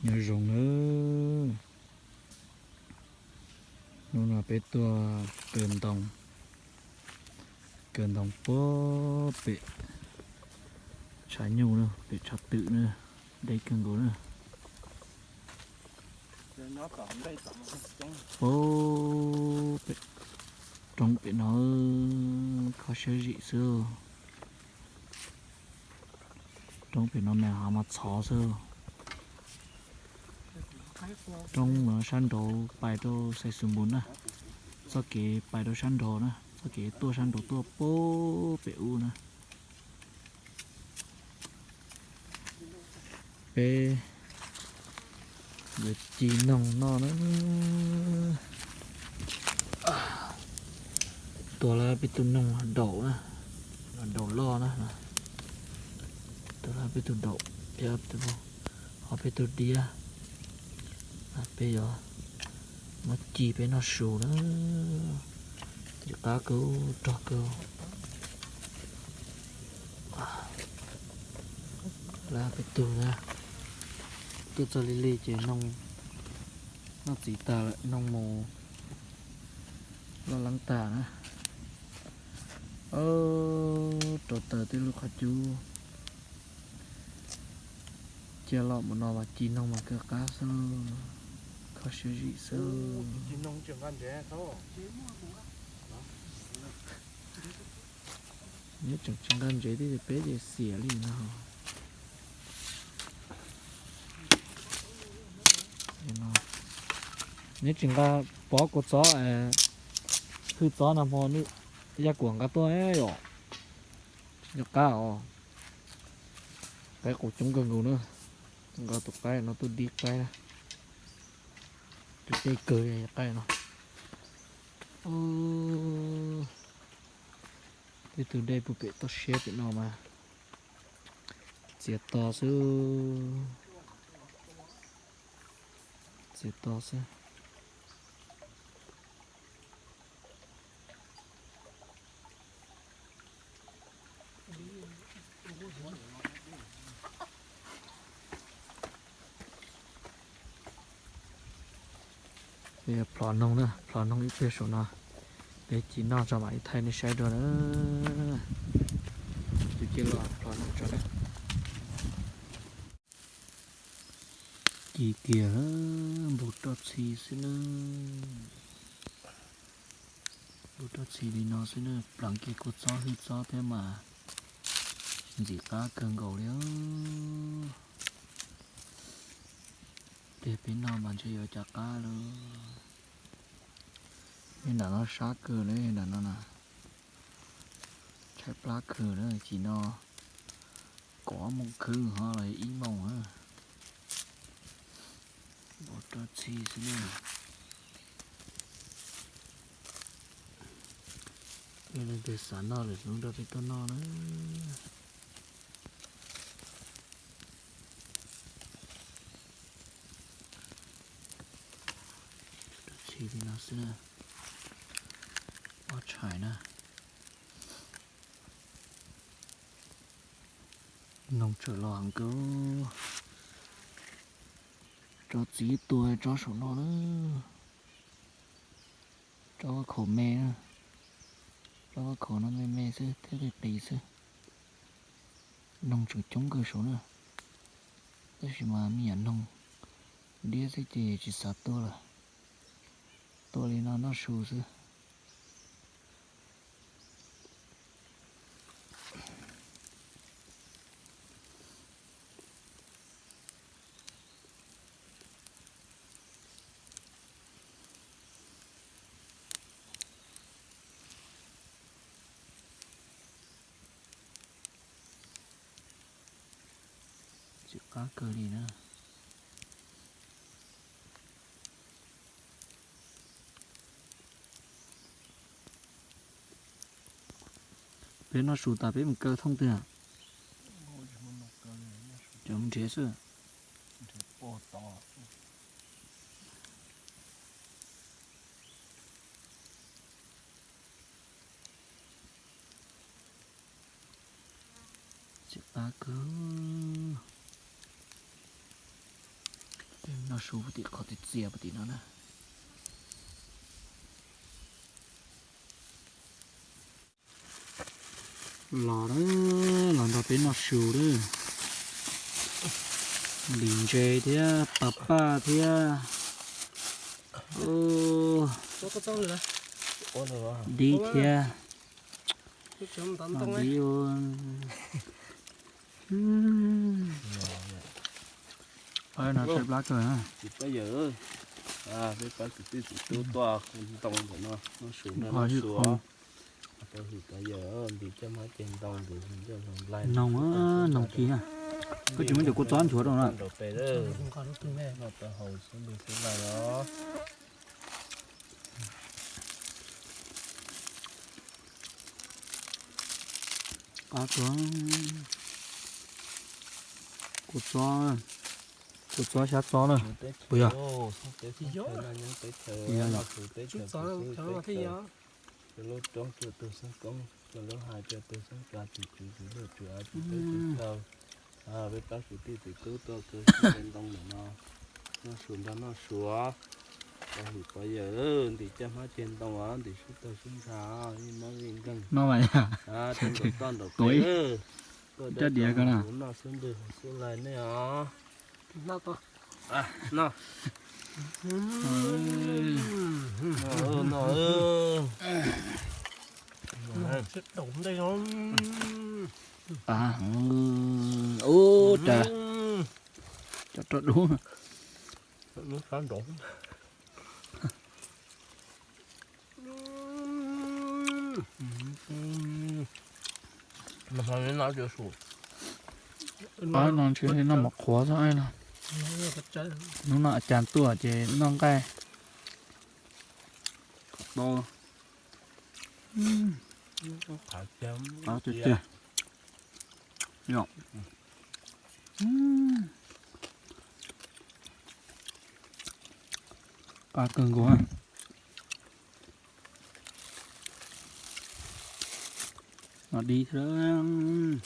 nhớ rồng nữa nó là bé tua cơn đồng bó bị trái nhau nữa bị chặt tự nữa đây cơn gỗ nữa bố bị trong bị nó khó chơi dị xưa trong bị nó mẹ hả mặt xó xưa trong nó săn đồ bài đồ xây sườn bún nè sau cái bài đồ săn đồ nè sau cái tua săn đồ tua bố bị u nè bê rồi chỉ nòng nó nữa tua là bị tụi nòng đổ nè đổ lo nè tua là bị tụi đổ giờ tụi họ bị tụi đi à bây giờ nó chỉ bên nó sù nữa giờ cá cứu trò cứu là bị tụi ra tôi cho lì chỉ nông nó chỉ ta lại nông mồ nó lắng tà nữa trò tờ tới lúc hạt chú chia lọ một nọ mà chỉ nông mà cơ cá sơ khó sử dụng sơ chỉ nông trường ăn thế thôi nếu chẳng chẳng ăn dễ thì bé thì xỉa liền nào nếu chúng ta bỏ cột gió thứ gió nằm hồ nữa ra cuồng cá tôi ấy rồi nhập cá rồi cái cổ chúng gần ngủ nữa gà tụt cái nó tôi đi cái này tôi chơi cười cái nó thì từ đây bố bị to xếp cái nó mà chết to sư bây giờ plon nông nữa plon nông ít bê số nào để chỉ nó cho mày thay nó sẽ rồi nữa tôi chỉ lo plon nông cho đấy kỳ kìa bột đọt xì xin nữa bột đọt xì thì nó xin nữa bằng kia cột gió hít gió thế mà chỉ cá cơn gầu đấy để bên nào mà chơi ở chả cá luôn nên là nó sát cờ đấy là nó là trái lá cờ nữa chỉ nó có một khứ họ là ý mong á bột đọt xì xin nữa đây là để sản nó để xuống đó cái nó nữa thì nó sẽ bỏ trái nè nông trở loạn cứ cho chỉ tuổi cho số nó nữa cho khổ mẹ nữa cho khổ nó mẹ chứ thế thì tỷ chứ nông trở chống cơ số nữa thế mà miệng nông đi sẽ chỉ sát tôi là tôi đi nó sù chứ chịu cá cơ đi nữa bên nó sụt ta bên một cơ thông tiền chống chế sự chịu ta cứ nó số thì có thể chia một tí nữa nè lò đó lò đó bên nó số đó đình chơi thế papa thế ô Ủa được hả? đi thế chấm tắm mà tông ấy đi luôn ơi nó sẽ lát rồi ha Thì bây giờ bây giờ thì tôi toa không tông của nó xuống Thôi chứ không. tôi thì bây giờ thì cho mấy trên tông thì mình cho làm lại nồng á nồng kia cứ chỉ muốn được cô toán chúa đâu nè đồ về đó không có lúc từng này nó tao hồi xuống đi xuống lại đó có cô chó sát chó nữa bây giờ thì gió chút gió cho nó thấy gió lúc trong chưa từ sáng công lúc hai chưa từ sáng cả thì chỉ được chưa ai thì tới sau với bác sĩ thì cứ tôi cứ lên đông nó xuống đó nó xuống thì bây giờ thì cho nó trên đông á thì chúng tôi xuống thả nhưng nó liên cân nó vậy à trên đầu toàn đầu Tuổi. tôi Chết địa cơ nào. nó xuống được xuống lại nữa nó to nó nó chết đụng đây nó à ô trời cho đúng nó phán đụng nó phải nói cho sụt à nó chỉ nó mặc khó cho ai nào nó nọ chán tua chế non cái to phải chấm à chết nhọ cá cưng quá nó đi thôi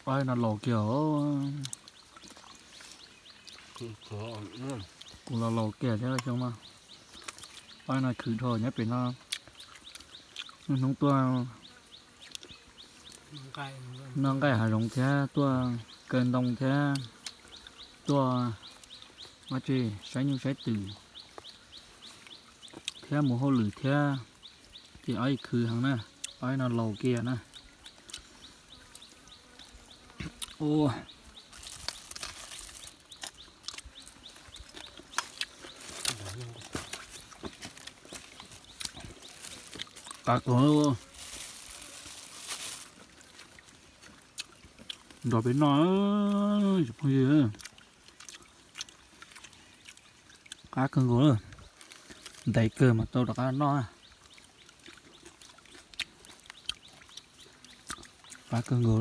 ai nó lò kiểu cũng là lò kẻ chứ không mà ai nó khử thôi nhé bên nó nông tua cay nông cái hải rồng thế tua cơn đông thế tua mà chỉ sáng nhưng sáng từ thế mùa hồ lử thế thì ai khử hàng nè ai nó lò kia nè ô cá cối rồi bên nó chụp gì cá cưng gỗ đầy cơ mà tôi đã cá nó cá cưng gỗ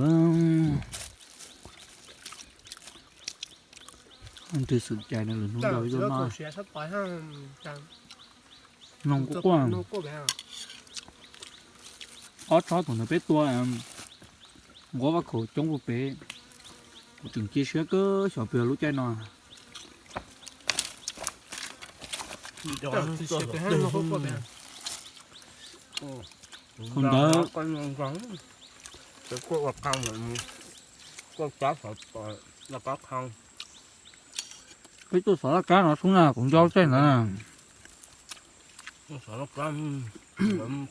anh chưa sự chạy này là nó đợi cho nó sẽ sắp tới ha chẳng nông cũng quá nó có bé ót chó của nó biết tua em gõ vào khẩu chống của bé chừng chia sẻ cơ sọ bừa lúc chạy nó thì sẽ bé nó không có bé không đỡ con rắn cái cua bạc không là con cá phải là cá không cái tôi sợ là cá nó xuống nào cũng do chạy nữa nó sợ nó cá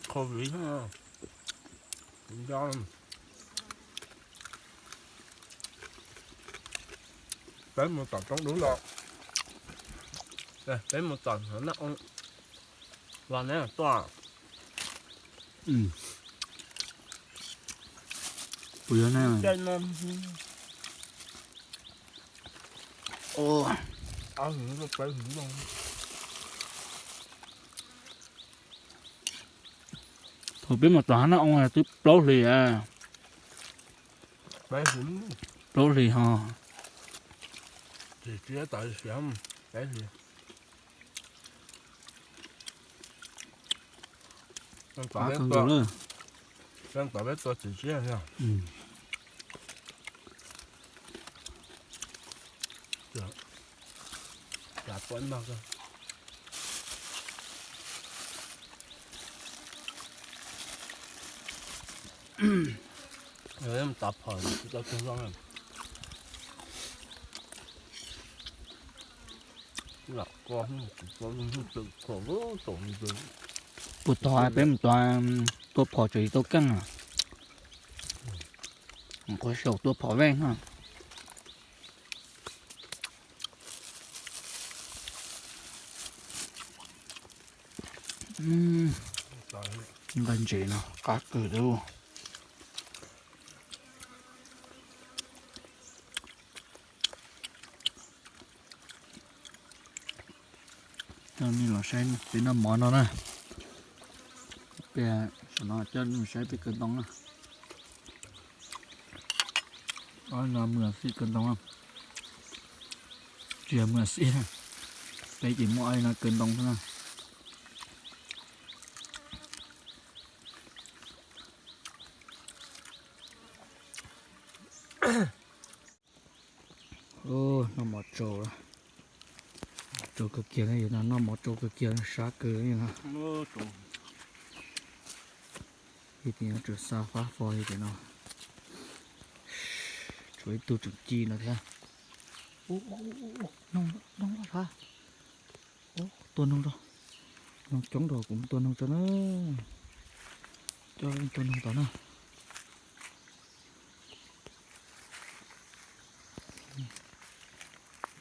khô vỉ ha do tới một tuần trong đúng rồi đây tới một tuần nó ăn và nếu là to bây giờ này chơi non ô ăn nó phải hưởng luôn thôi biết mà toán nó ông là tiếp lố lì à phải hưởng lố lì hò thì chỉ tại xem cái gì Con Quá tỏi bé cần to, gù nữa. con tỏi bé to chỉ chia nha. Ừ. Chả quấn bao giờ. Rồi em tập hỏi thì tao không rõ em. Là con tự khổ vô tổn rồi. Bột tỏi bên tỏi tôi bỏ chỉ tôi căng à. Không có sầu tôi bỏ ven ha. Tỏi Gần chỉ nào cá cử đâu. Cho nên là sẽ bị nó mòn nó nè. Bây giờ nó chân mình sẽ bị cân đông nè. Đó là mưa xí cân đông không? Chuyện mưa xí nè. Đây chỉ mỗi ai là cân đông thôi nè. Ô, nó mọt trâu rồi. Trâu cực kia này nó mọt trâu cực kia nó sát cử như thế Ô trùng. thì nó trở xa phá phôi thì nó chuối tu trực chi nó thế nông quá pha tuần nông đâu nông chống đồ cũng tuần nông cho nó cho tuần nông tao nó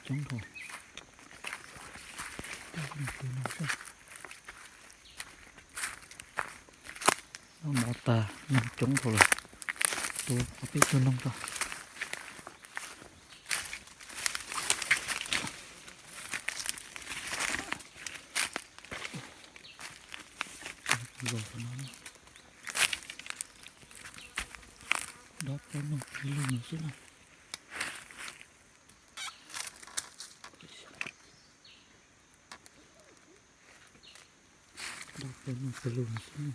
chống đồ tuần nông sao nó mỏ ta nông chống đồ rồi tôi có biết tuần nông rồi rồi nó đó có một cái lưng xuống này đó có một cái lưng xuống này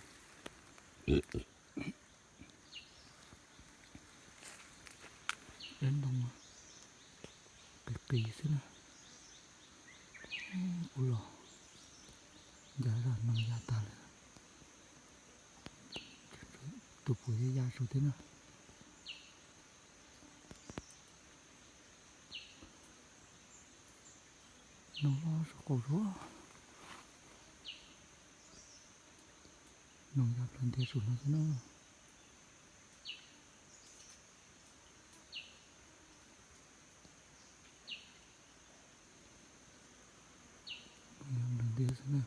đến đông cái kỳ xuống này ui lò giá là nằm giá ta này tụi phụ giá số thế nào nó lo số cổ rúa nó giá lên thế số nó thế nào lên thế thế nào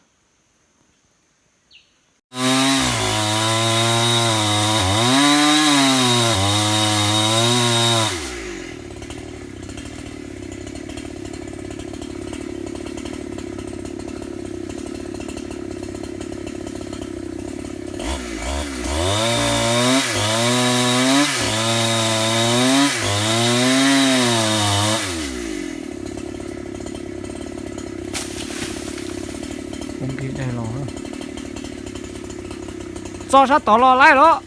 không kia đây lò đó cho sát tỏ lò lại đó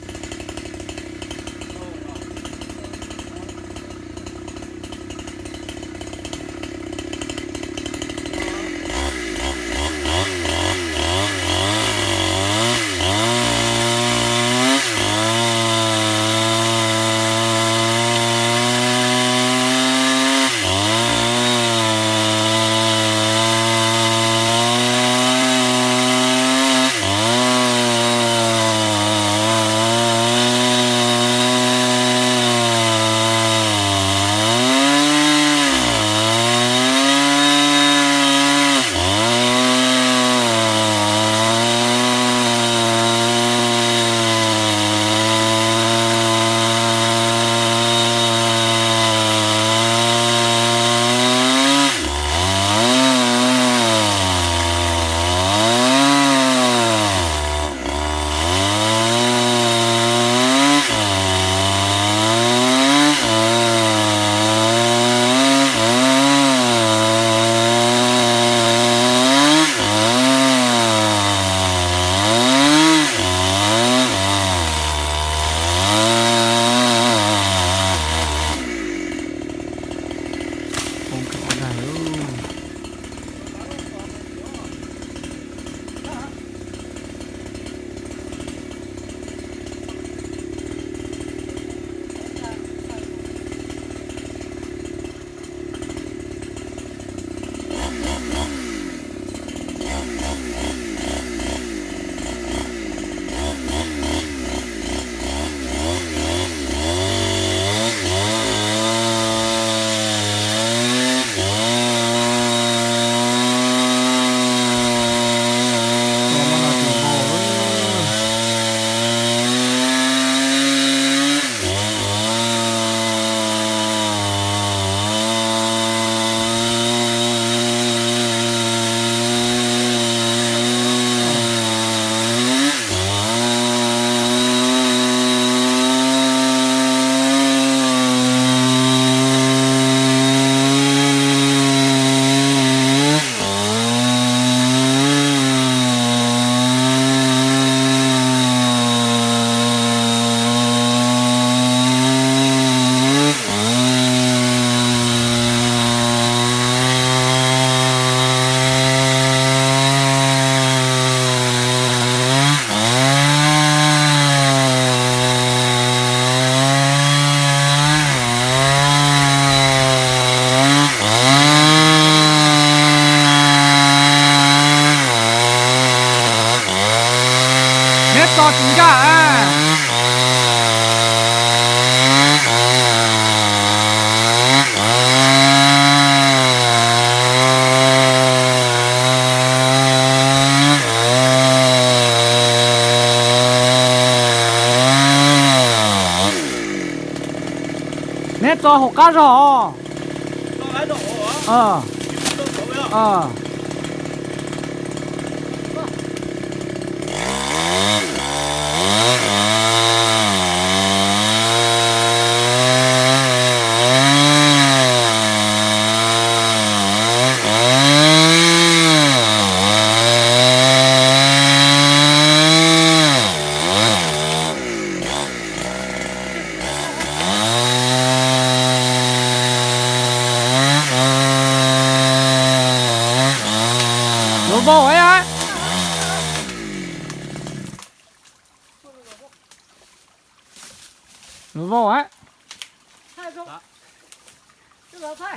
gió chính cả à. Nét gió hộp cá gió. Nó lái độ hả? Ờ. Nó độ vậy à? Ờ. Đổ vô ấy á. Đổ vô á.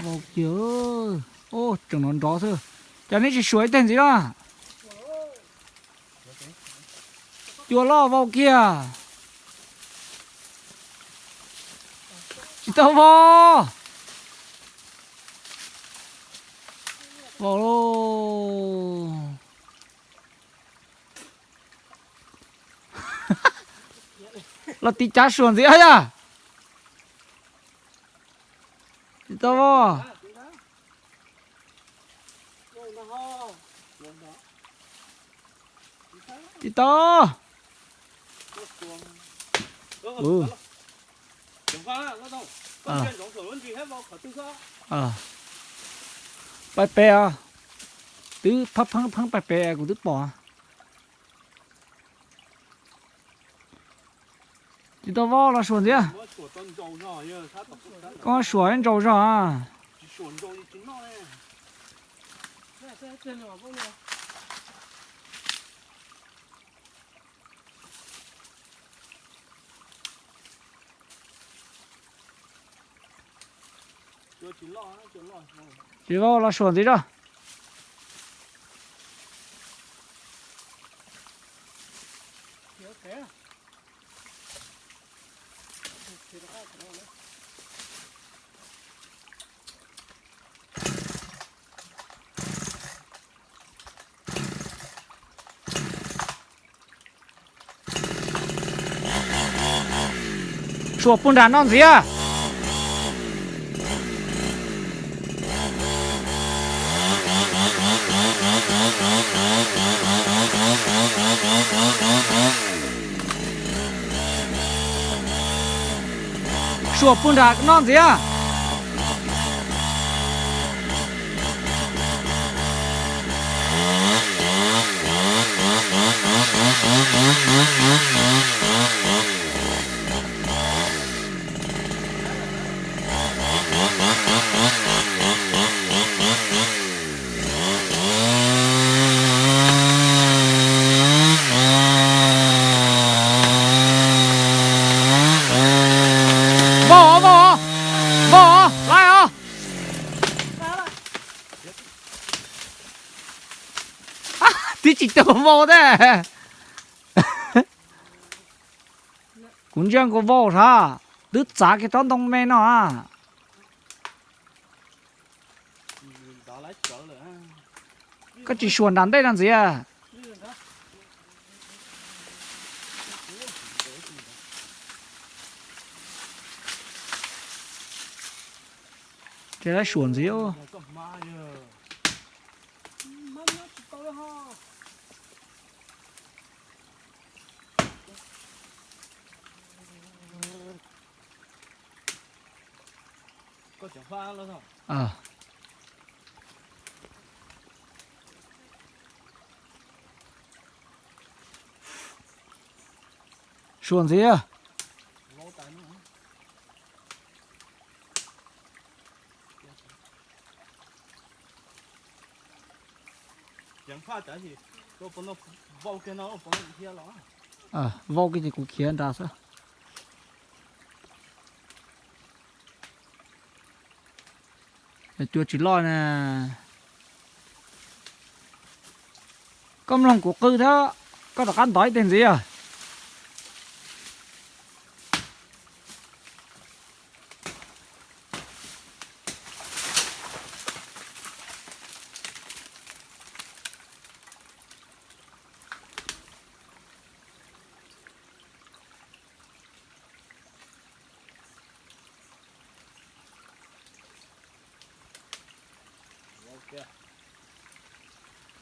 Vô chưa. Ô, chẳng nói rõ thôi. Cho nên chỉ suối tên gì đó. Chùa lo vào kia. Chị tao vô. Vào lô. Là tí chá xuồng gì ấy à? Chị tao vô. Chị tao. Ừ. Bài bè à? Tứ phăng bài bè của tứ bỏ. Chị tao vô là xuồng gì à? Con xuồng trâu sao à? Chị vô là xuồng gì đó? Xuồng bún đàn non gì à? Xuồng bún đàn non gì à? Vô lại à? Tí chỉ tao vô đấy. Cũng chẳng có vô sao? Đứt giá cái tón đông mê nó à? Cái chỉ xuồng đàn đây làm gì à? Thế là xuồng gì ô? À. Xuồng gì à? À, vô cái gì cũng khiến ra sao? Chùa chỉ lo nè. Công lòng của cư thế có được ăn đói tiền gì à?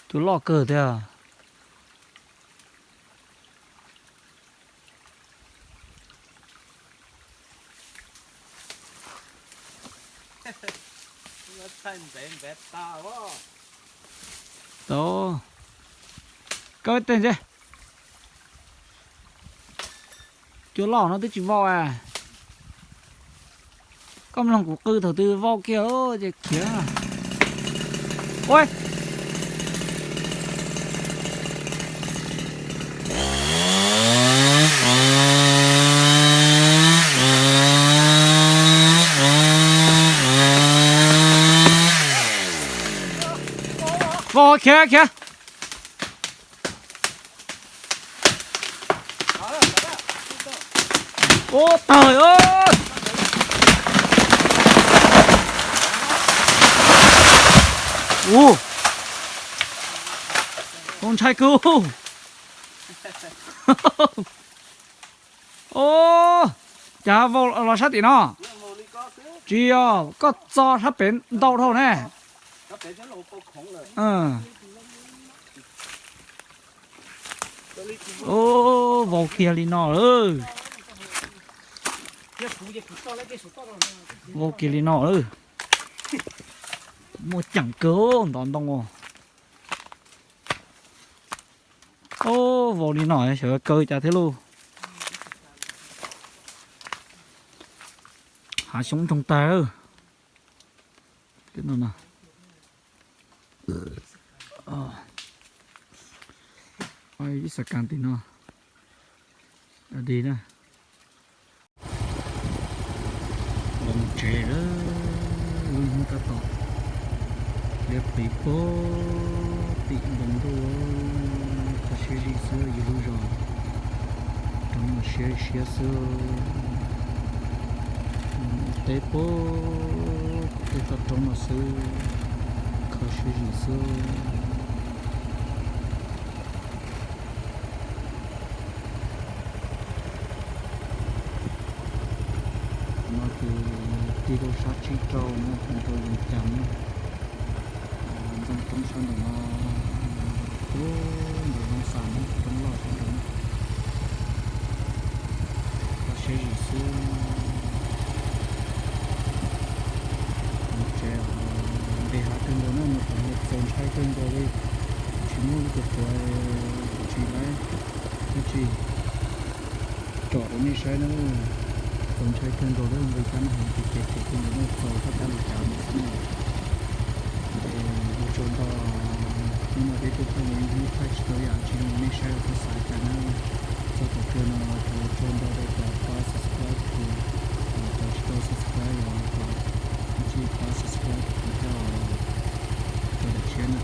chú lọ cờ thế à? nó thành bén bét ta quá Đó. Coi tên chứ. Chú lọ nó tới chỉ vo à. Công lòng của cư đầu tư vo kia ơ chứ kia à. Ôi. Vo kia kia. Ô trời ơi. Ô. Con trai cứu. Ô. Chả vô là sát tí nó. Chỉ có cho sát bến đâu thôi nè. Ừ. Ô vô kia đi nó ơi. Vô kia đi nó ơi. Một chẳng cớ đón đông ô. Ô vô đi nó sợ cơ chả thế luôn. Hạ xuống trong tay ơi. Cái nó nào. Ôi ít sạc tí nó. Ở đi nè. Đồng trẻ đó. Không có tỏ. Đẹp bị bố. Bị đồng đồ. Có xe gì sơ gì lưu rồi. Trong xe sơ. Tế bố. Tế tập trong mà sơ. Có xe gì sơ. Đi đâu sát chi trâu nó không tôi dùng chấm dân tâm sơn nó cố để nó sản trong lò trong đó và sẽ gì xưa một trẻ để hạ trên đó nó một dòng chai trên đó đi chỉ muốn được chỉ lấy cái gì trọ nó sẽ nó còn chơi kênh rồi đó người ta hàng thì kẹt thì kênh nó cầu các ta được chào một cái này để cho đó nhưng mà để tôi thấy những cái story ở trên mình share cái site cái nó cho tôi cho nó cho đó để có subscribe thì cho subscribe và chỉ có subscribe thì cho để channel